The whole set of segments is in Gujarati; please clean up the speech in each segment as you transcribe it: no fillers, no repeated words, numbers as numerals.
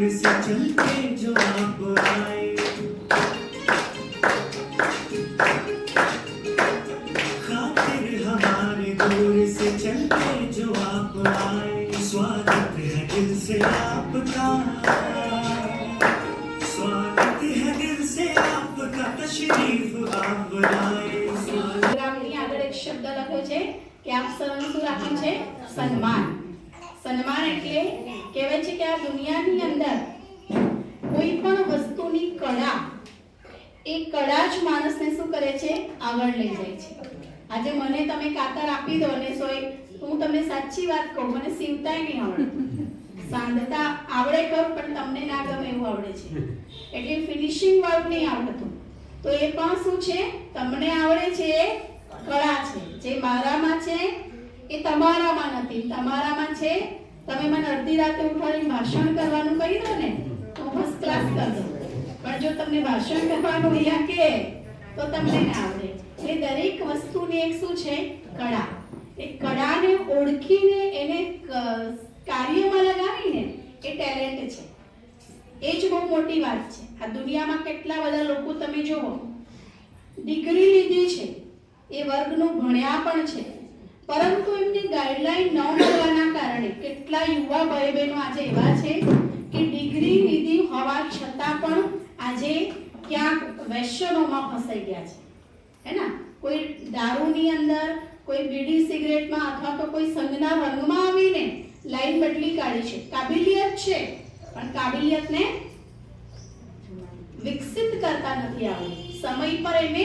दूर से चल के जो आप आए, खातिर हमारे दूर से चल के जो आप आए, स्वागत है दिल से आपका, स्वागत है दिल से आपका, तशरीफ आप लाए। ગ્રામની આગળ એક શબ્દ લખ્યો છે કે આપ સૌનું શું રાખ્યું છે? સન્માન. સન્માન એટલે કહેવાય છે કે આ દુનિયાની અંદર કોઈ પણ વસ્તુની કળા, એ કળા જ માણસને શું કરે છે? આગળ લઈ જાય છે. આજે મને તમે કાતર આપી દો ને હું તમને સાચી વાત કહું, મને સીવતાય નહીં આવડે, સાંધતા આવડે ખરું પણ તમને ના ગમે એવું આવડે છે, એટલે ફિનિશિંગ વર્ક નહીં આવડતું. તો એ પણ શું છે? તમને આવડે છે, કળા છે. જે મારામાં છે એ તમારામાં નથી. તમારામાં છે, તમે મને અડધી રાતે ઉઠાડીને ભાષણ કરવાનું કહી દો ને તો ફર્સ્ટ ક્લાસ કરી દો, પણ જો તમને ભાષણ કરવાનું અહીંયા કે તો તમને ના આવડે. એટલે દરેક વસ્તુની એક શું છે? કળા. એ કળાને ઓળખીને એને કાર્યમાં લગાવીને એ ટેલેન્ટ છે. એ જ બહુ મોટી વાત છે. આ દુનિયામાં કેટલા બધા લોકો તમે જુઓ, ડિગ્રી લીધી છે, એ વર્ગનું ભણ્યા પણ છે, પરંતુ એમની ગાઈડલાઈન ન મળવાના કારણે કેટલા યુવા ભાઈ બહેનો આજે એવા છે કે ડિગ્રી લીધી હોવા છતાં પણ આજે ક્યાંક વ્યસનોમાં ફસાઈ ગયા છે. હે ને? કોઈ દારૂની અંદર, કોઈ બીડી સિગરેટમાં, અથવા તો કોઈ સંગના રંગમાં આવીને લાઈન બદલી કાઢી છે. કાબિલિયત છે, પણ કાબિલિયતને વિકસિત કરતા નથી આવડ્યું, સમય પર એને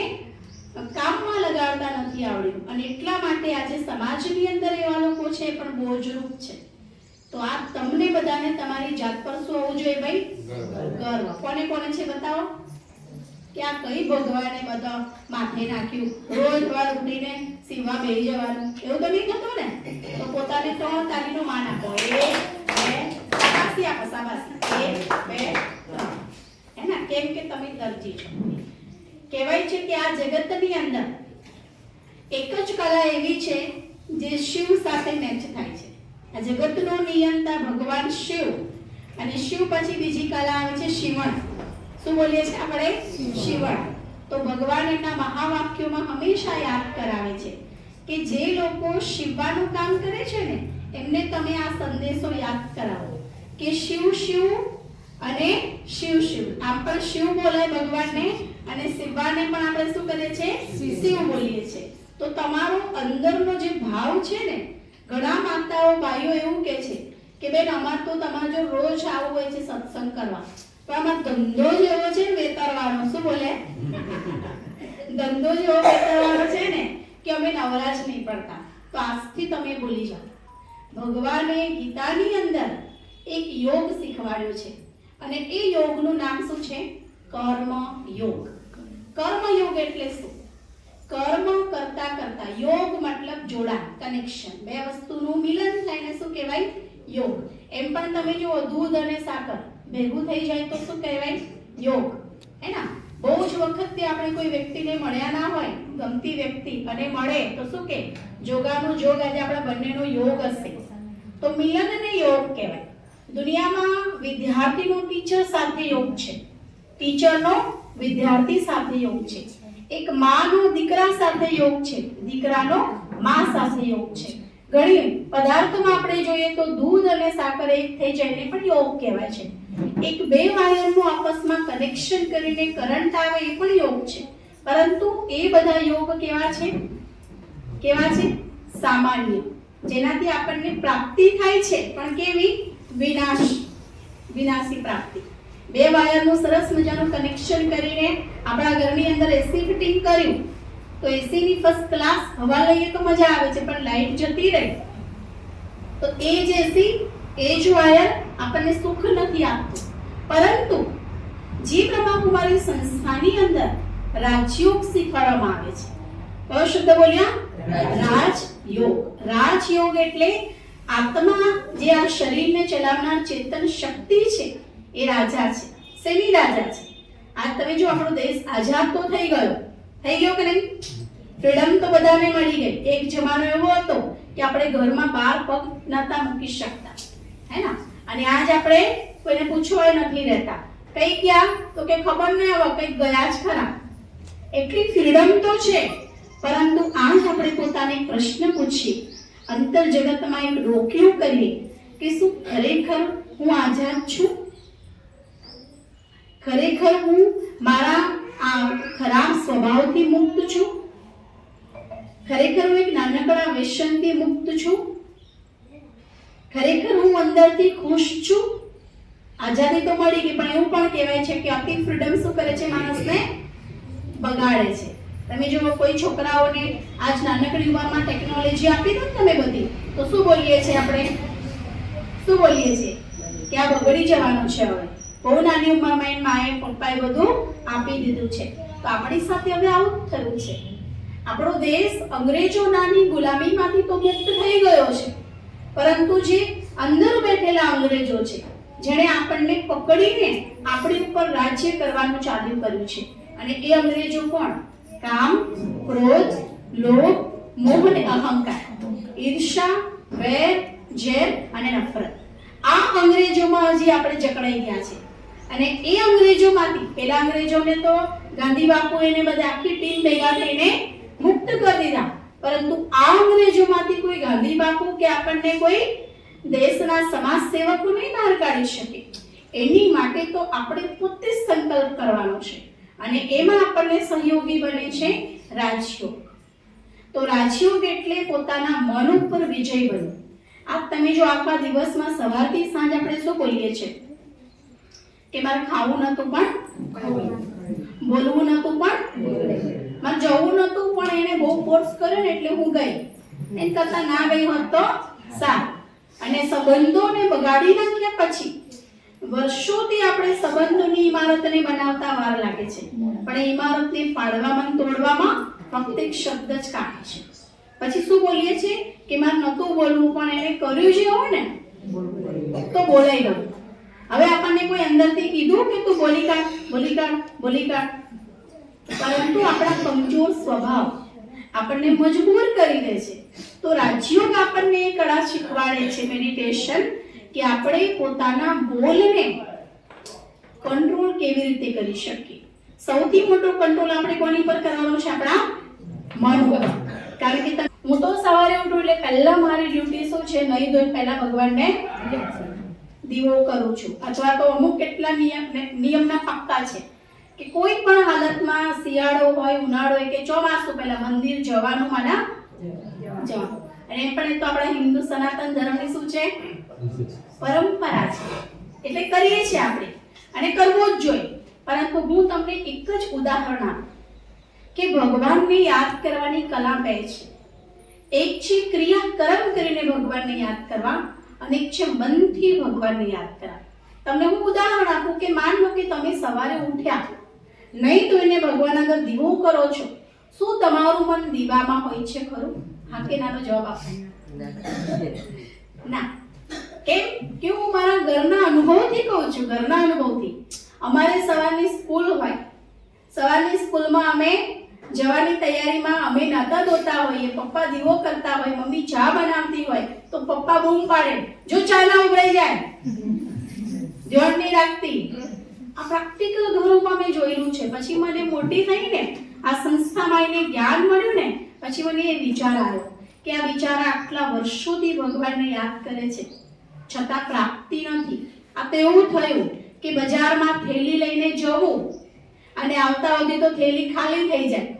કામમાં લગાડતા નથી આવડ્યું, અને એટલા માટે આજે સમાજની અંદર એવા લોકો છે પણ બોજરૂપ છે. તો આ તમને બધાને તમારી જાત પર શું હોવું જોઈએ ભાઈ? ગર્વ. કોને કોને છે બતાવો કે આ કઈ ભગવાને બધા માથે નાખ્યું, રોજ વાર ઉઠીને સીવા બેહી જવાનું, એવું તો નહીં થતું ને? તો પોતાને 3 તાળીનો માન આપો. 1 2 શાબાશી આપો, શાબાશી. 1 2 3. હે ને? કેમ કે તમે દરજી છો. કહેવાય છે કે આ જગતની અંદર એક જ કલા એવી છે જે શિવ સાથે મેચ થાય છે. આ જગતનો નિયંતા ભગવાન શિવ, અને શિવ પછી બીજી કલા આવે છે શિવણ. શું બોલીએ છીએ આપણે? શિવણ. તો ભગવાન એમના મહાવાક્યોમાં હંમેશા યાદ કરાવે છે કે જે લોકો શિવવાનું કામ કરે છે ને, એમને તમે આ સંદેશો યાદ કરાવો કે શિવ શિવ અને શિવ શિવ. આમ પણ શિવ બોલાય ભગવાનને, અને શિવાને પણ આપણે શું કરીએ છીએ? શિવ બોલીએ છીએ. તો તમારો અંદરનો જે ભાવ છે ને, ઘણા માતાઓ ભાઈઓ એવું કહે છે કે બેન અમાર તો તમારે જો રોજ આવવું હોય છે સત્સંગ કરવા, પણ અમાર ધંધો જેવો છે વેતરવાનો. શું બોલે? ધંધો જેવો વેતરવાનો છે ને કે અમે નવરા જ નહીં પડતા. તો આજથી તમે ભૂલી જાઓ. ભગવાને ગીતાની અંદર એક યોગ શીખવાડ્યો છે, અને એ યોગનું નામ શું છે? કર્મ યોગ. કર્મ યોગ એટલે શું? કર્મ કરતા કરતા, યોગ મતલબ જોડાણ, કનેક્શન, બે વસ્તુનું મિલન થઈને શું કહેવાય? યોગ. એમ પણ તમે જુઓ, દૂધ અને સાકર ભેગું થઈ જાય તો શું કહેવાય? યોગ. હે ને? બહુ જ વખતથી આપણે કોઈ વ્યક્તિને મળ્યા ના હોય, ગમતી વ્યક્તિ, અને મળે તો શું કે જોગાનું જોગ, આજે આપણા બંનેનો યોગ હશે, તો મિલનને યોગ કહેવાય. દુનિયામાં વિદ્યાર્થીનો ટીચર સાથે યોગ છે, ટીચરનો વિદ્યાર્થી સાથે યોગ છે, એક માનો દીકરા સાથે યોગ છે, દીકરાનો માં સાથે યોગ છે. ઘણી પદાર્થમાં આપણે જોઈએ તો દૂધ અને સાકર એક થઈ જાય ને પણ યોગ કહેવાય છે. એક બે વાયરનું આપસમાં કનેક્શન કરીને કરંટ આવે એ પણ યોગ છે. પરંતુ એ બધા યોગ કેવા છે? કેવા છે? સામાન્ય, જેનાથી આપણને પ્રાપ્તિ થાય છે, પણ કેવી? વિનાશી પ્રાપ્તિ. બે વાયરનું સરસ મજાનું કનેક્શન કરીને આપણા ઘરની અંદર એસી ફિટિંગ કર્યું, તો એસી ની ફર્સ્ટ ક્લાસ હવા લઈએ તો મજા આવે છે, પણ લાઈટ જતી રહે તો એ જ એસી, એ જ વાયર આપણને સુખ નથી આપતું. પરંતુ જી બ્રહ્માકુમારી સંસ્થાની અંદર રાજયોગ શીખવાડવામાં આવે છે. કયો શબ્દ બોલ્યા? રાજયોગ. રાજયોગ એટલે આત્મા, જે આ શરીરને ચલાવનાર ચેતન શક્તિ છે, એ રાજા છે. શેની રાજા છે? આજ તમે જો આપણો દેશ આઝાદ તો થઈ ગયો કે નહીં? ફ્રીડમ તો બધાને મળી ગઈ. એક જમાનો એવો હતો કે આપણે ઘરમાં 12 પગ નતા મૂકી શકતા, હે ને? અને આજ આપણે કોઈને પૂછવાય નથી રહેતા. કઈ ગયા તો કે ખબર નહીં આવે, કઈ ગયા જ ખરા. એટલી ફ્રીડમ તો છે, પરંતુ આજ આપણે પોતાને પ્રશ્ન પૂછીએ, અંતર જગતમાં એક રોકિયું કરીએ કે શું ખરેખર હું આઝાદ છું? ખરેખર હું મારા આ ખરાબ સ્વભાવથી મુક્ત છું? ખરેખર હું એક નાનકડા વ્યસનથી મુક્ત છું? ખરેખર હું અંદરથી ખુશ છું? આઝાદી તો મળી ગઈ, પણ એવું પણ કહેવાય છે કે અતિ ફ્રીડમ શું કરે છે? માણસને બગાડે છે. તમે જો કોઈ છોકરાઓને આજ નાનકડી ઉંમરમાં ટેકનોલોજી આપી દો તમે બધી, તો શું બોલીએ છીએ આપણે? શું બોલીએ છીએ કે આ બગડી જવાનું છે. હવે બહુ નાની ઉંમરમાં એની માએ પપ્પાએ બધું આપી દીધું છે. તો આપણી સાથે હવે આવું થયું છે. આપણો દેશ અંગ્રેજોની ગુલામીમાંથી તો મુક્ત થઈ ગયો છે, પરંતુ જે અંદર બેઠેલા અંગ્રેજો છે, જેણે આપણને પકડીને આપણી ઉપર રાજ્ય કરવાનું ચાલુ કર્યું છે, અને એ અંગ્રેજો કોણ? કામ, ક્રોધ, લોભ, મોહ અને અહંકાર, ઈર્ષા, વેર, ઝેર અને નફરત. આ અંગ્રેજોમાં હજી આપણે જકડાઈ ગયા છે. અને એ અંગ્રેજોમાંથી પેલા અંગ્રેજોને તો ગાંધી બાપુ એને બધા આખી ટીમ ભેગા થઈને મુક્ત કરી દીધા, પરંતુ આ અંગ્રેજોમાંથી કોઈ ગાંધી બાપુ કે આપણને કોઈ દેશના સમાજ સેવકો નહીં બહાર કાઢી શકે. એની માટે તો આપણે પોતે સંકલ્પ કરવાનો છે, અને એમાં આપણને સહયોગી બને છે રાજયોગ. તો રાજયોગ એટલે પોતાના મન ઉપર વિજય બનવું. આ તમે જો આખા દિવસમાં સવારથી સાંજ આપણે શું બોલીએ છીએ કે મારે ખાવું નતું પણ બોલવું નતું પણ મારે જવું નતું પણ એને બહુ ફોર્સ કર્યો ને એટલે હું ગઈ. એમ કરતા ના ગઈ હોત તો સારું. અને સંબંધોને બગાડી નાખ્યા પછી વર્ષોથી આપણે સંબંધોની ઇમારતને બનાવતા વાર લાગે છે, પણ એ ઇમારતને પાડવામાં તોડવામાં ફક્ત એક શબ્દ જ કાઢે છે. પછી શું બોલીએ છીએ કે મારે નતું બોલવું પણ એને કર્યું જ હોય ને તો બોલાઈ ગયું. હવે આપણને કોઈ અંદરથી કીધું કે તું બોલી કાઢ, બોલી કાઢ, બોલી કાઢ, પરંતુ આપણા કમજોર સ્વભાવ આપણને મજબૂર કરી દે છે. તો રાજયોગ આપણને એ કળા શીખવાડે છે, મેડિટેશન, કે આપણે પોતાના બોલને કંટ્રોલ કેવી રીતે કરી શકીએ. સૌથી મોટો કંટ્રોલ આપણે કોની પર કરવાનો છે? આપણા મન પર. કારણ કે હું તો સવારે ઉઠું એટલે પહેલા મારી ડ્યુટી શું છે? નહીં ધોઈ પહેલા ભગવાનને દીવો કરું છું. અથવા તો અમુક કેટલા નિયમના પક્કા છે કે કોઈ પણ હાલતમાં શિયાળો હોય, ઉનાળો હોય કે ચોમાસું, પહેલા મંદિર જવાનું માના જવાનું. અને એ પણ એ તો આપણા હિન્દુ સનાતન ધર્મની શું છે? પરંપરા છે, એટલે કરીએ છીએ આપણે, અને કરવું જ જોઈએ. પરંતુ હું તમને એક જ ઉદાહરણ આપું કે ભગવાનને યાદ કરવાની કલા બે છે. એક છે ક્રિયા કર્મ કરીને ભગવાનને યાદ કરવા, અને એક છે મનથી ભગવાનને યાદ કરવા. તમને હું ઉદાહરણ આપું કે માન લો કે તમે સવારે ઉઠ્યા, નહીં તો એને ભગવાન આગળ દીવો કરો છો, શું તમારું મન દીવામાં હોય છે ખરું? હા કે નાનો જવાબ આપો. ના. કેમ કે હું મારા ઘરના અનુભવથી કહું છું. ઘરના અનુભવથી અમારે સવારની સ્કૂલ હોય, સવારની સ્કૂલમાં અમે જવાની તૈયારીમાં અમે નાતા ધોતા હોઈએ, પપ્પા દીવો કરતા હોય, મમ્મી ચા બનાવતી હોય, તો પપ્પા બૂમ પાડે, જો ચા ના ઉભરાઈ જાય, ધ્યાન નહીં રાખતી. આ પ્રેક્ટિકલ ઘરોમાં મેં જોયેલું છે. પછી મને મોટી થઈને આ સંસ્થામાં એને જ્ઞાન મળ્યું ને, પછી મને એ વિચાર આવ્યો કે આ બિચારા આટલા વર્ષોથી ભગવાનને યાદ કરે છે, છતાં પ્રાપ્તિ નથી. આ તો એવું થયું કે બજારમાં થેલી લઈને જવું અને આવતા સુધી તો થેલી ખાલી થઈ જાય.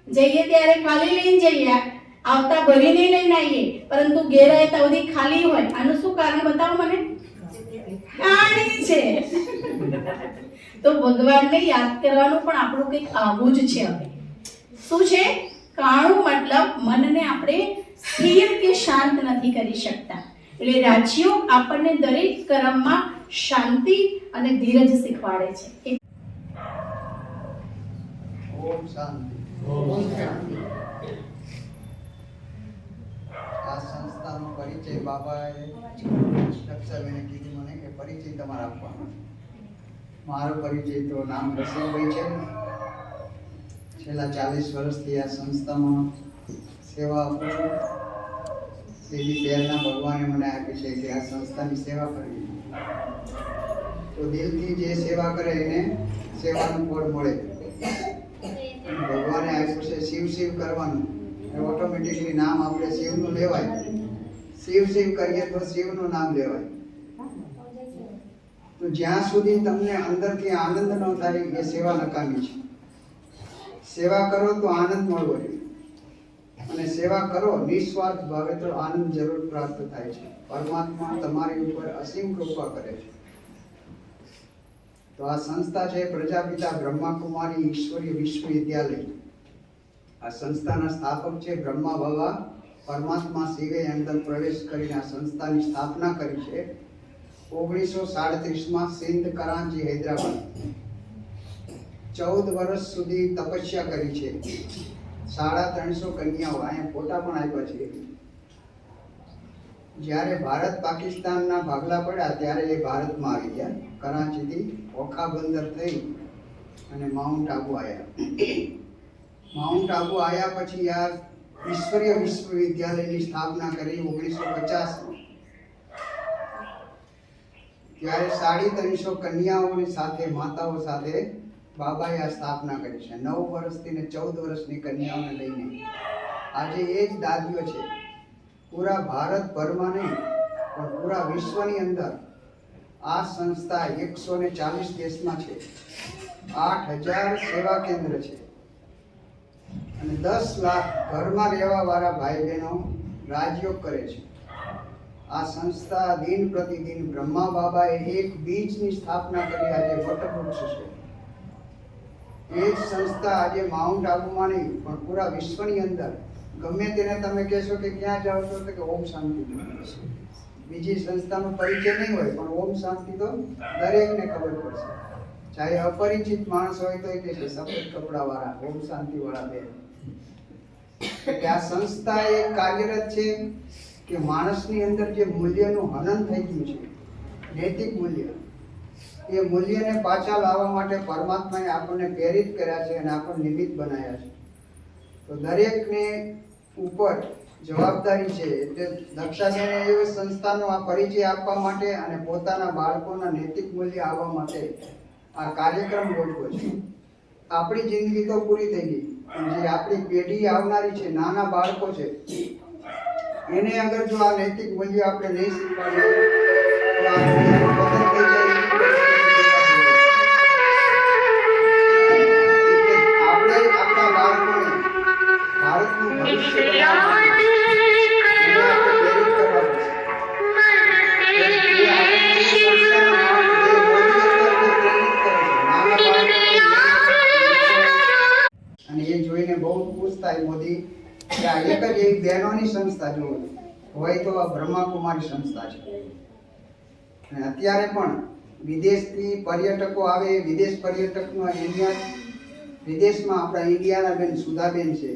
જઈએ ત્યારે ખાલી લઈને જઈએ, આવતા ભરીને લઈને આવીએ, પરંતુ ઘેર આવ્યા સુધી ખાલી હોય. આનું શું કારણ બતાવો મને? કાણી છે. તો ભગવાનને યાદ કરવાનું પણ આપણું કંઈક આવું જ છે. હવે શું છે? કાણું મતલબ મનને આપણે સ્થિર કે શાંત નથી કરી શકતા. એટલે રાજ્યો આપણને દરેક કર્મમાં શાંતિ અને ધીરજ શીખવાડે છે. ઓમ શાંતિ. આ સંસ્થાનો પરિચય બાબાએ લક્ષાબેને કીધું મને કે પરિચય તમારે આપવાનો. મારો પરિચય તો નામ રસેલભાઈ છે. છેલ્લા 40 વર્ષથી આ સંસ્થામાં સેવા આપું છું. તેની પ્રેરણા ભગવાને મને આપી છે કે આ સંસ્થાની સેવા કરવી. તો દિલથી જે સેવા કરે એને સેવાનું ફળ મળે. ભગવાને આપ્યું છે શિવ શિવ કરવાનું, ઓટોમેટિકલી નામ આપણે શિવનું લેવાય. શિવ શિવ કરીએ તો શિવનું નામ લેવાય. તો જ્યાં સુધી તમને અંદરથી આનંદ ન થાય એ સેવા નકામી છે. સેવા કરો તો આનંદ મળવો જોઈએ, અને સેવા કરો નિસ્વાર્થ ભાવે તો આનંદ જરૂર પ્રાપ્ત થાય છે. પરમાત્મા તમારી ઉપર અસીમ કૃપા કરે છે. તો આ સંસ્થા છે પ્રજાપિતા બ્રહ્માકુમારી ઈશ્વરીય વિશ્વવિદ્યાલય. આ સંસ્થાના સ્થાપક છે બ્રહ્મા બાબા. પરમાત્મા શિવે અંદર પ્રવેશ કરીને આ સંસ્થાની સ્થાપના કરી છે 1937 સિંધ કરાંચી હૈદરાબાદ. 14 વર્ષ સુધી તપસ્યા કરી છે. 350 કન્યાઓ, અહીંયા ફોટા પણ આપ્યા છે. જ્યારે ભારત પાકિસ્તાનના ભાગલા પડ્યા ત્યારે એ ભારતમાં આવી ગયા. કરાંચીથી ઓખા બંદર થઈ અને માઉન્ટ આબુ આવ્યા. માઉન્ટ આબુ આવ્યા પછી આ ઈશ્વરીય વિશ્વવિદ્યાલયની સ્થાપના કરી 1950. ત્યારે 350 કન્યાઓની સાથે માતાઓ સાથે બાબાએ આ સ્થાપના કરી છે. 9 વર્ષથી ને 14 વર્ષની કન્યાઓને લઈને આજે એ જ દાદીઓ છે. પૂરા ભારતભરમાં નહીં પણ પૂરા વિશ્વની અંદર આ સંસ્થા 140 દેશમાં છે. 8000 સેવા કેન્દ્ર છે અને 10 લાખ ઘરમાં રહેવા વાળા ભાઈ બહેનો રાજયોગ કરે છે. આ સંસ્થા દિન પ્રતિદિન બ્રહ્મા બાબાએ એક બીજની સ્થાપના કરી આજે વટવૃક્ષ છે. એ જ સંસ્થા આજે માઉન્ટ આબુમાં નહીં પણ પૂરા વિશ્વની અંદર ગમે તેને તમે કહેશો કે ક્યાં જાઓ છો તો કે ઓમ શાંતિ. બીજી સંસ્થાનો પરિચય નહીં હોય પણ ઓમ શાંતિ તો દરેકને ખબર પડશે. ચાહે અપરિચિત માણસ હોય તો એ કહે છે સફેદ કપડા વાળા ઓમ શાંતિ વાળા બેન. કે આ સંસ્થા એ કાર્યરત છે કે માણસની અંદર જે મૂલ્યનું હનન થઈ ગયું છે, નૈતિક મૂલ્ય, એ મૂલ્યને પાછા લાવવા માટે પરમાત્માએ આપણને પ્રેરિત કર્યા છે અને આપણને નિમિત્ત બનાવ્યા છે. તો દરેકને ઉપર જવાબદારી છે. એટલે દક્ષાબેને એવી સંસ્થાનો આ પરિચય આપવા માટે અને પોતાના બાળકોના નૈતિક મૂલ્ય આવવા માટે આ કાર્યક્રમ ગોઠવ્યો છે. આપણી જિંદગી તો પૂરી થઈ ગઈ, પણ જે આપણી પેઢી આવનારી છે, નાના બાળકો છે, એને અગર જો આ નૈતિક મૂલ્ય આપણે નહીં શીખવાડીએ તો આ દુનિયાનું પતન થઈ જાય. આપણે આપણા બાળકોને ભારતનું ભવિષ્ય બનાવવા એને આપણે પ્રેરિત કરવા પડશે. એ આગળની સંસ્થાના નામ જે મોદી અત્યારે પ્રેરિત કરે છે નાના બાળકોને. અને એ જોઈને બહુ ખુશ થાય મોદી કે આ એક જ એવી બહેનોની સંસ્થા જો હોય તો આ બ્રહ્માકુમારી સંસ્થા છે. અને અત્યારે પણ વિદેશથી પર્યટકો આવે, વિદેશ પર્યટકનો અહીંયા વિદેશમાં આપણા ઇન્ડિયાના બેન સુધાબેન છે,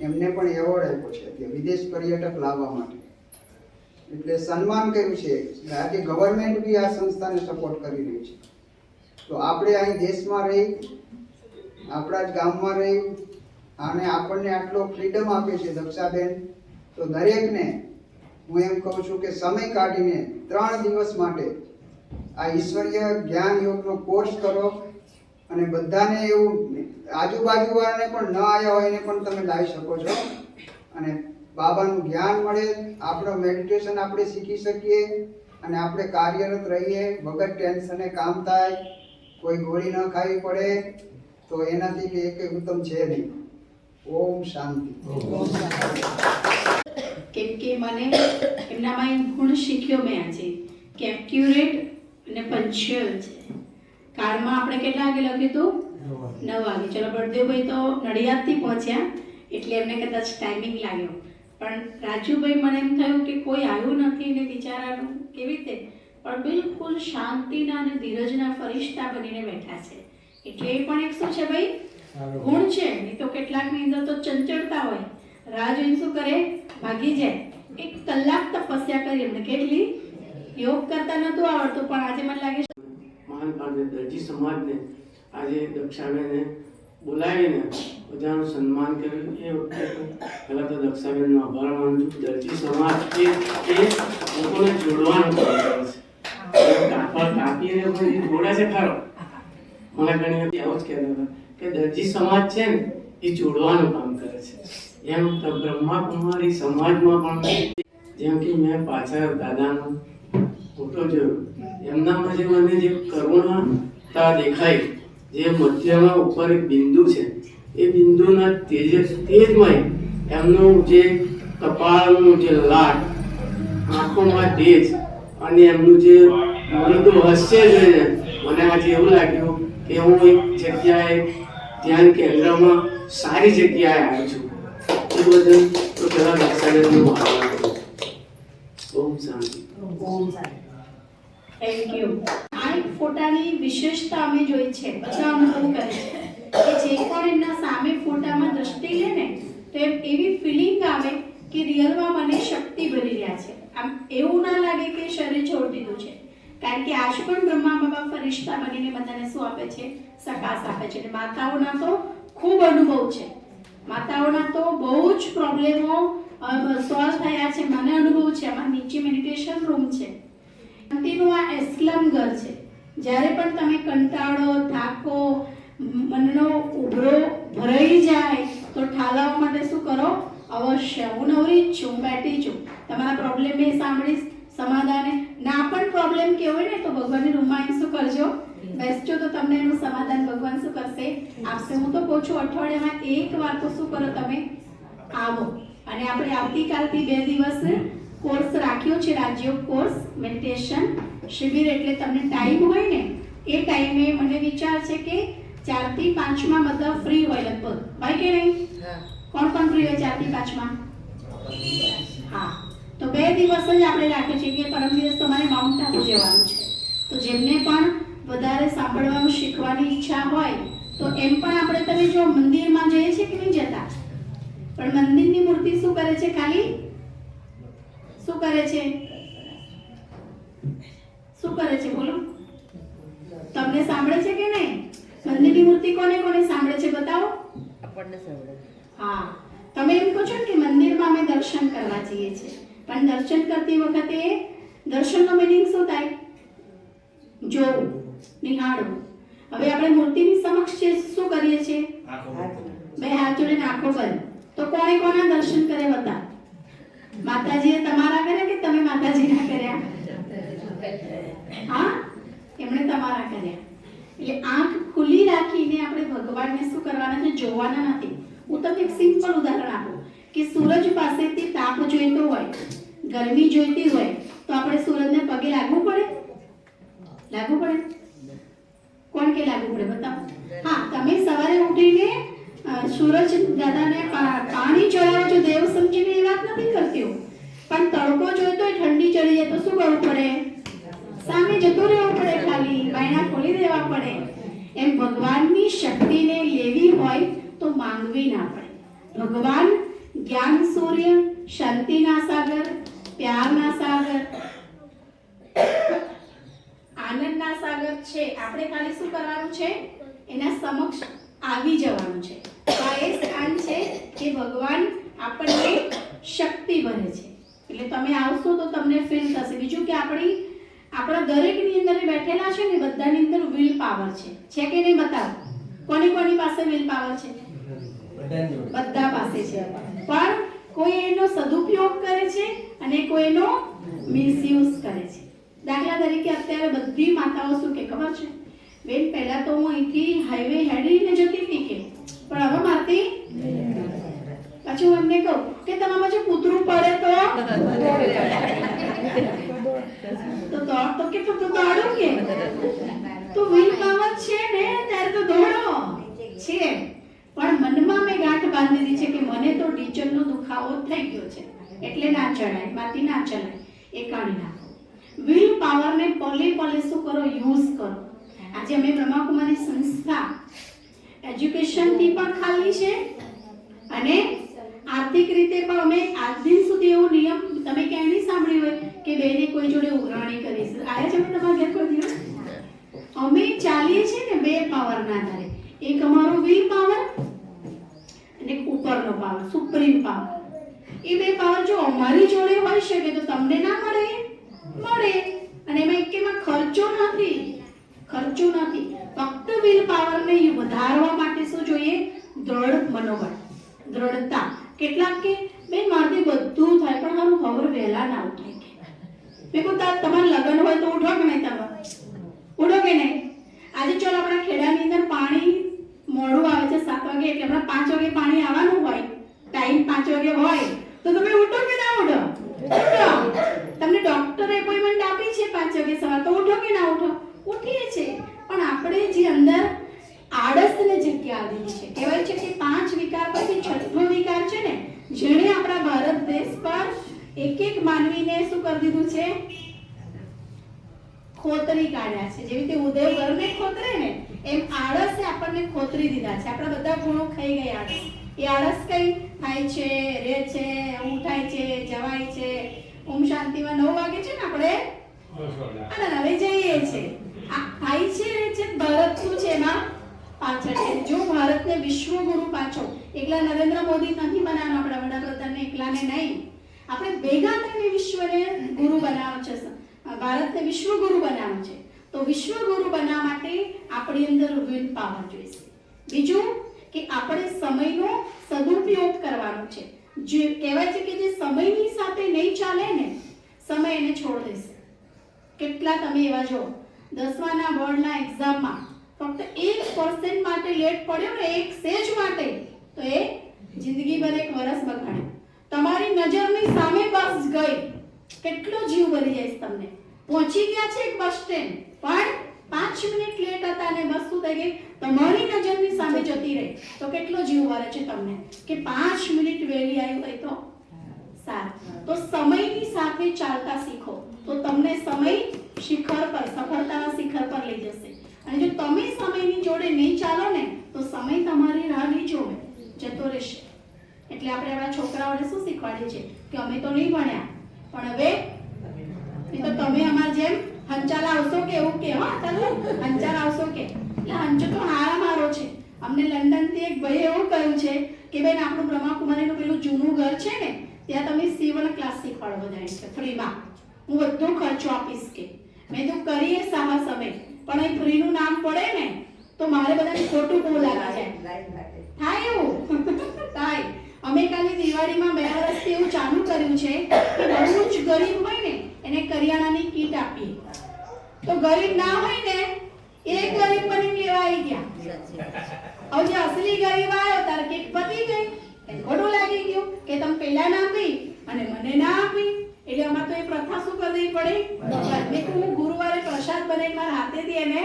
એમને પણ એવોર્ડ આપ્યો છે કે વિદેશ પર્યટક લાવવા માટે. એટલે સન્માન કર્યું છે. આજે ગવર્મેન્ટ બી આ સંસ્થાને સપોર્ટ કરી રહી છે. તો આપણે અહીં દેશમાં રહી, આપણા જ ગામમાં રહી અને આપણને આટલો ફ્રીડમ આપે છે દક્ષાબેન. તો દરેકને હું એમ કહું છું કે સમય કાઢીને 3 દિવસ માટે આ ઈશ્વરીય જ્ઞાન યોગનો કોર્સ કરો અને બધાને એવું આજુબાજુવાળાને પણ ન આવ્યા હોય એને પણ તમે લાવી શકો છો અને બાબાનું જ્ઞાન મળે, આપણો મેડિટેશન આપણે શીખી શકીએ અને આપણે કાર્યરત રહીએ. વગર ટેન્શને કામ થાય, કોઈ ગોળી ન ખાવી પડે. તો એનાથી કે એક ઉત્તમ છે નહીં. ઓમ શાંતિ. કેમ કે મને એમનામાં એક ગુણ શીખ્યો મેં આજે કે એક્યુરેટ અને પંચ્યુઅલ છે. કારમાં આપણે કેટલા વાગે લખ્યું હતું? 9 વાગે. ચલો બળદેવભાઈ તો નડિયાદથી પહોંચ્યા એટલે એમને કદાચ ટાઈમિંગ લાગ્યો, પણ રાજુભાઈ મને એમ થયું કે કોઈ આવ્યું નથી ને બિચારાનું કેવી રીતે, પણ બિલકુલ શાંતિના અને ધીરજના ફરિશ્તા બનીને બેઠા છે. એટલે એ પણ એક શું છે ભાઈ ગુણ છે. નહીં તો કેટલાકની અંદર તો ચંચળતા હોય, રાહ જોઈને શું કરે ભાગી જાય. 1 કલાક તપસ્યા કરી એમને. કેટલી? યોગ કરતા નહોતું આવડતું પણ આજે મને લાગે છે મહાન પાડે દરજી સમાજને આજે દક્ષાબેને બોલાવીને બધાનું સન્માન કર્યું. એ વખતે પહેલાં તો દક્ષાબેનનો આભાર માનું છું. દરજી સમાજ એ લોકોને જોડવાનું કામ કરે છે. કાપડ કાપીને પણ જોડે છે ખરો. મને ઘણી વખત આવું જ કહેતા હતા કે દરજી સમાજ છે ને એ જોડવાનું કામ કરે છે. એમ બ્રહ્માકુમારી સમાજમાં પણ જેમ કે મેં પાછળ દાદાનો ફોટો જોયો, એમનામાં જે મને જે કરુણતા દેખાઈ, જે મધ્યમાં ઉપર એક બિંદુ છે, એ બિંદુના તેજમય એમનું જે કપાળનું જે લાટ, આંખોમાં તેજ અને એમનું જે મૃદુ હાસ્ય જોઈને મને આજે એવું લાગ્યું કે હું એક જગ્યાએ ધ્યાન કેન્દ્રમાં સારી જગ્યાએ આવ્યો છું. એ બદલ તો પેલા દક્ષાબેનનો આભાર. ઓમ શાંતિ. Thank you. આ એક ફોટાની વિશેષતા અમે જોઈ છે, બધા અનુભવ કરે છે કે જે પણ એમના સામે ફોટામાં દ્રષ્ટિ લે ને તો એમ એવી ફિલિંગ આવે કે રિયલમાં મને શક્તિ ભરી રહ્યા છે. આમ એવું ના લાગે કે શરીર છોડી દીધું છે, કારણ કે આજ પણ બ્રહ્મા બાબા ફરિશ્તા બનીને બધાને શું આપે છે? સકાશ આપે છે. અને માતાઓના તો ખૂબ અનુભવ છે. માતાઓના તો બહુ જ પ્રોબ્લેમો સોલ્વ થયા છે. મને અનુભવ છે. અમારા નીચે મેડિટેશન રૂમ છે, શાંતિનું આ એસ્લમ ઘર છે. જ્યારે પણ તમે કંટાળો, થાકો, મનનો ઉભરો ભરાઈ જાય તો ઠાલવવા માટે શું કરો? અવશ્ય હું નવરી જ છું, હું બેઠી છું, તમારા પ્રોબ્લેમ એ સાંભળીશ, સમાધાને. ના પણ પ્રોબ્લેમ કેવો હોય ને તો ભગવાનની રૂમમાં એમ શું કરજો? બેસજો તો તમને એનું સમાધાન ભગવાન શું કરશે? આપશે. હું તો કહું છું અઠવાડિયામાં એક વાર તો શું કરો? તમે આવો. અને આપણે આવતીકાલથી 2 દિવસ કોર્સ રાખ્યો છે, રાજયોગ કોર્સ, મેડિટેશન શિબિર. એટલે તમને ટાઈમ હોય ને એ ટાઈમે મને વિચાર છે કે 4 થી 5 માં બધા ફ્રી હોય લગભગ, હોય કે નહીં? કોણ કોણ ફ્રી હોય 4 થી 5 માં? હા, તો 2 દિવસ જ આપણે રાખીએ છીએ કે પરમ દિવસ તમારે માઉન્ટ આબુ જવાનું છે. તો જેમને પણ વધારે સાંભળવાનું, શીખવાની ઈચ્છા હોય તો એમ પણ આપણે, તમે જો મંદિરમાં જઈએ છીએ કે નહીં જતા, પણ મંદિરની મૂર્તિ શું કરે છે? ખાલી શું કરે છે? શું કરે છે? બોલો. તમને સાંભળે છે કે નહીં? મંદિરની મૂર્તિ કોને કોને સાંભળે છે? બતાવો. આપણને સાંભળે. હા, તમે એમ કહો છો કે મંદિરમાં અમે દર્શન કરવા જઈએ છીએ, પણ દર્શન કરતી વખતે દર્શનનો મીનિંગ શું થાય? જોવું, નિહાળવું. હવે આપણે મૂર્તિની સમક્ષ શું કરીએ છીએ? 2 હાથ જોડીને આંખો બંધ. તો કોણે કોના દર્શન કરે? બતા. માતાજીએ તમારા કર્યા કે તમે માતાજીના કર્યા? હા, એમણે તમારા કર્યા. એટલે આંખ ખુલ્લી રાખીને આપણે ભગવાનને શું કરવાના છે? જોવાના નથી. હું તમને એક સિમ્પલ ઉદાહરણ આપું કે સૂરજ પાસેથી તાપ જોઈતો હોય, ગરમી જોઈતી હોય તો આપણે સૂરજને પગે લાગવું પડે? લાગવું પડે? કોણ કે લાગવું પડે? બતાવો. હા, તમે સવારે ઉઠીને સૂરજ દાદાને પાણી ચડાવો છો દેવ સમજીને, એ વાત નથી કરતી હું, પણ તડકો જોઈતો હોય, ઠંડી ચડી જાય તો શું કરવું પડે? સામે જતું રહેવું પડે, ખાલી બાયણા ખોલી દેવા પડે. એમ ભગવાનની શક્તિને લેવી હોય તો માંગવી ના પડે. ભગવાન જ્ઞાન સૂર્ય, શાંતિના સાગર, પ્યારના સાગર, આનંદના સાગર છે. આપણે ખાલી શું કરવાનું છે? એના સમક્ષ આવી જવાનું છે. આ એ સ્થાન છે કે ભગવાન આપણને શક્તિ ભરે છે. એટલે તમે આવશો તો તમને ફીલ થશે. બીજું કે આપણા દરેકની અંદર બેઠેલા છે ને, બધાની અંદર વિલ પાવર છે કે નહીં? બતાવો. કોની કોની પાસે વિલ પાવર છે? બધા પાસે છે, પણ કોઈ એનો સદુપયોગ કરે છે અને કોઈ એનો મિસયુઝ કરે છે. દાખલા તરીકે અત્યારે બધી માતાઓ શું કે ખબર છે? બેન, પહેલા તો હું અહીંથી હાઈવે હેડીને જતી હતી કે, પણ હવે મારતી. પછી હું એમને કહું કે તમારા બાજુ કૂતરું પડે તો કેટલું તો દોડો કે, તો વિલ પાવર છે ને ત્યારે તો દોડો છે. પણ મનમાં મેં ગાંઠ બાંધી દીધી છે કે મને તો ટીચરનો દુખાવો થઈ ગયો છે એટલે ના ચડાય, માથી ના ચડાય, એ કાઢી નાખો. વિલ પાવરને પલે પલે શું કરો? યુઝ કરો. આજે અમે બ્રહ્માકુમારી સંસ્થા એજ્યુકેશનથી પણ ખાલી છે અને આર્થિક રીતે પણ અમે આજ દિન સુધી એવો નિયમ તમે ક્યાંય નહીં સાંભળ્યું હોય કે બેને કોઈ જોડે ઉઘરાણી કરીશ. આયા છે તમારા ઘેર કોઈ દિવસ? અમે ચાલીએ છીએ ને 2 પાવરના આધારે. એક અમારો વિલ પાવર એ બે પાવર જો અમારી જોડે હોઈ શકે તો તમને ના મળે? મળે. અને એમાં એકેમાં ખર્ચો નથી. ફક્ત વિલ પાવરને વધારવા માટે શું જોઈએ? દ્રઢ મનોબળ, દ્રઢતા. કેટલાક કે બેન મારથી બધું થાય પણ હારું ખબર વહેલા ના ઉઠાય કે મેં કહું તમારા લગ્ન હોય તો ઉઠો કે નહીં? તમે ઉઠો કે નહીં? આજે ચાલો આપણા ખેડાની અંદર પાણી મોડું આવે છે 7 વાગે, એટલે હમણાં 5 વાગે પાણી આવવાનું હોય, ટાઈમ 5 વાગે હોય તો તમે ઉઠો કે ના ઉઠો? ઉઠો. તમને ડોક્ટરે એપોઇન્ટમેન્ટ આપી છે 5 વાગે સવારે, તો ઉઠો કે ના ઉઠો? ઉઠીએ છે. પણ આપણે જે અંદર આળસને જગ્યા દીધી છે. કહેવાય છે કે 5 વિકાર પછી 6થો વિકાર છે ને, જેણે આપણા ભારત દેશ પર એક માનવીને શું કરી દીધું છે? ખોતરી કાઢ્યા છે. જેવી રીતે ઉદય ઘરને ખોતરે ને, એમ આળસે આપણને ખોતરી દીધા છે. આપણા બધા ગુણો ખાઈ ગયા આળસ. એ આળસ કઈ થાય છે? રહે છે, ઉઠાય છે, જવાય છે. ઓમ શાંતિમાં 9 વાગે છે ને આપણે અને હવે જઈએ છે. આ થાય છે, રહે છે. ભારત શું છે એમાં પાછળ છે. જો ભારતને વિશ્વગુરુ પાછો એકલા નરેન્દ્ર મોદી નથી બનાવવાનો, આપણા વડાપ્રધાનને એકલાને નહીં, આપણે ભેગા થઈને વિશ્વને ગુરુ બનાવવાનો છે. ભારતને વિશ્વગુરુ બનાવવાનું છે. તો વિશ્વગુરુ બનાવવા માટે આપણી અંદર વિલ પાવર જોઈશે. બીજું કે આપણે સમયનો સદુપયોગ કરવાનો છે. જે કહેવાય છે કે જે સમયની સાથે નહીં ચાલે ને, સમય એને છોડ દેશે. કેટલા તમે એવા જો 10માના બોર્ડના એક્ઝામમાં ફક્ત 1% માટે લેટ પડ્યો ને, એક સેજ માટે, તો એ જિંદગીભર એક વર્ષ બગાડ્યો. તમારી નજરની સામે બસ ગઈ, કેટલો જીવ બળી જાય તમને. પહોંચી ગયા છે એક બસ સ્ટેન્ડ, પણ 5 મિનિટ લેટ હતા અને બસ શું થઈ ગઈ? તમારી નજરની સામે જતી રહી, તો કેટલો જીવ બળે છે તમને કે 5 મિનિટ વહેલી આવી હોય તો સારું. તો સમયની સાથે ચાલતા શીખો તો તમને સમય શિખર પર, સફળતાના શિખર પર લઈ જશે. અને જો તમે સમયની જોડે નહીં ચાલો ને, તો સમય તમારી રાહ નહીં જોવે, જતો રહેશે. એટલે આપણે આપણા છોકરાઓને શું શીખવાડીએ છીએ કે અમે તો નહીં ભણ્યા, પણ હવે તો તમે અમાર જેમ હંચાલ આવશો કે એવું કે, હા ચાલો હંચાલ આવશો કે. એટલે હંચો તો હારો છે. અમને લંડન થી એક ભાઈ એવું કહ્યું છે કે બેન આપણું બ્રહ્માકુમારીનું પેલું જૂનું ઘર છે ને, ત્યાં તમે સીવણ ક્લાસ શીખવાડો બધાને છે ફ્રીમાં, હું બધો ખર્ચો આપીશ કે. મેં તો કરીએ સાહસ અમે, પણ એ ફ્રીનું નામ પડે ને તો મારે બધાને ખોટું બહુ લાગે છે. થાય એવું થાય. અમે કાલે દિવાળીમાં 2 વર્ષથી એવું ચાલુ કર્યું છે કે બહુ જ ગરીબ હોય ને એને કરિયાણાની કીટ આપીએ. તો ગરીબ ના હોય ને એ ગરીબ બની લેવા આવી ગયા. હવે જે અસલી ગરીબ આવ્યો તારે કીટ પતી ગઈ, એને ખોટું લાગી ગયું કે તમે પહેલા ના આપી અને મને ના આપી. એટલે અમારે તો એ પ્રથા શું કરવી પડી? મેં કહું હું ગુરુવારે પ્રસાદ બનાવી મારા હાથેથી એને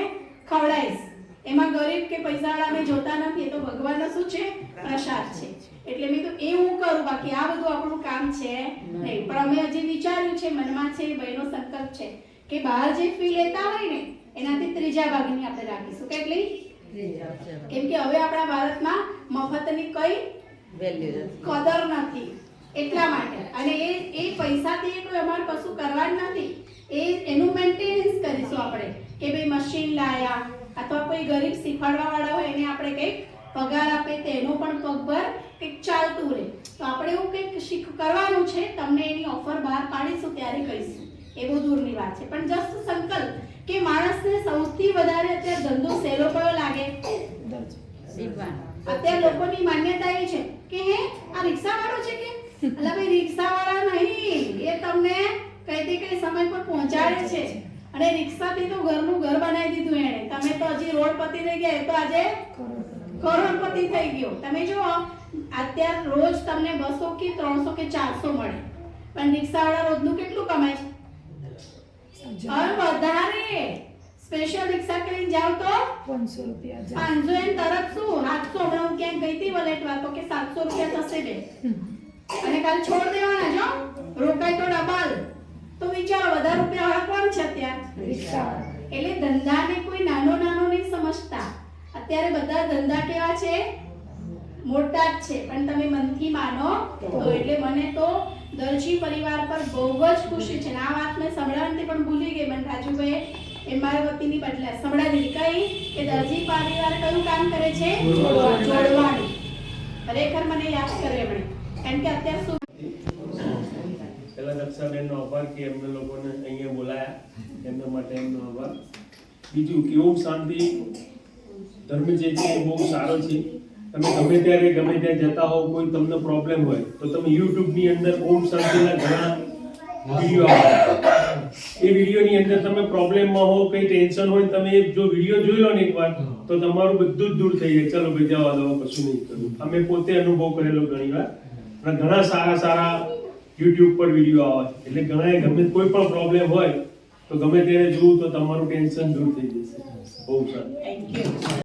ખવડાવીશ. એમાં ગરીબ કે પૈસાવાળા અમે જોતા નથી, એ તો ભગવાનનો શું છે? પ્રસાદ છે. એટલે મેં તો એ હું કરું, બાકી આ બધું આપણું કામ છે નહીં. પણ અમે હજી વિચાર્યું છે, મનમાં છે, ભાઈનો સંકલ્પ છે કે બહાર જે ફી લેતા હોય ને એનાથી 3 ભાગની આપણે રાખીશું. કેટલી? કેમ કે હવે આપણા ભારતમાં મફતની કઈ કદર નથી, એટલા માટે. અને એ પૈસાથી કોઈ અમારે કશું કરવાનું નથી. એનું મેન્ટેનન્સ કરીશું આપણે કે ભાઈ મશીન લાયા અથવા કોઈ ગરીબ શીખવાડવા વાળા હોય એને આપણે કંઈક પગાર આપે, તેનો પણ પગભર કંઈક ચાલતું રહે. તો આપણે એવું કંઈક કરવાનું છે. તમને એની ઓફર બહાર પાડીશું ત્યારે કહીશું. એ બહુ દૂરની વાત છે. પણ જસ્ટ સંકલ્પ કે માણસને સૌથી વધારે અત્યારે ધંધો સહેલો કયો લાગે? અત્યારે લોકોની માન્યતા એ છે કે હે આ રિક્ષાવાળો છે કે અલા ભાઈ રિક્ષાવાળા નહીં, એ તમને કઈ સમય પર પહોંચાડે છે. અને રિક્ષાથી તો ઘરનું ઘર બનાવી દીધું એણે. તમે તો હજી રોડપતિ થઈ ગયા, એ તો આજે કરોડપતિ થઈ ગયો. તમે જુઓ અત્યારે રોજ તમને 200 કે 300 કે 400 મળે, પણ રિક્ષાવાળા રોજનું કેટલું કમાય છે? વધારે. સ્પેશિયલ રિક્ષા કરીને જાવ તો 500 રૂપિયા. 500 એમ તરત શું 700. હમણાં હું ક્યાંક ગઈ હતી વલેટવા તો કે 700 રૂપિયા થશે બે. અને કાલ છોડ દેવાના જો, રોકાય તો ડબલ. તો વિચારો વધારે રૂપિયા વાળા કોણ છે અત્યારે? એટલે ધંધાને કોઈ નાનો નહીં સમજતા. અત્યારે બધા ધંધા કેવા છે? મોટા જ છે. પણ તમે મનથી માનો તો. એટલે મને તો દરજી પરિવાર પર બહુ જ ખુશી છે. આ વાત મેં સંભળાવતી પણ ભૂલી ગઈ. મને રાજુભાઈ એ મારા વતીની બદલે સંભળાવી કઈ કે દરજી પરિવાર કયું કામ કરે છે? જોડવાનું. ખરેખર મને યાદ કરે એમણે. કારણ કે અત્યારે શું દક્ષાબેનનો આભાર કે એમને લોકોને અહીંયા બોલાયા એમના માટે એમનો આભાર. બીજું કે ઓમ શાંતિ ધર્મ જે છે એ બહુ સારો છે. તમે ગમે ત્યારે ગમે ત્યાં જતા હોવ, કોઈ તમને પ્રોબ્લેમ હોય તો તમે યુટ્યુબની અંદર ઓમ શાંતિના ઘણા વિડીયો આવે. એ વિડીયોની અંદર તમે પ્રોબ્લેમમાં હો, કંઈ ટેન્શન હોય, તમે જો વિડીયો જોઈ લો ને એકવાર તો તમારું બધું જ દૂર થઈ જાય. ચલો ભાઈ જવા દો, કશું નહીં કરવું. અમે પોતે અનુભવ કરેલો ઘણી વાર. અને ઘણા સારા સારા યુટ્યુબ પર વિડીયો આવે છે. એટલે ઘણા ગમે કોઈ પણ પ્રોબ્લેમ હોય તો ગમે ત્યારે જોવું તો તમારું ટેન્શન દૂર થઈ જશે. બહુ સારું. Thank you.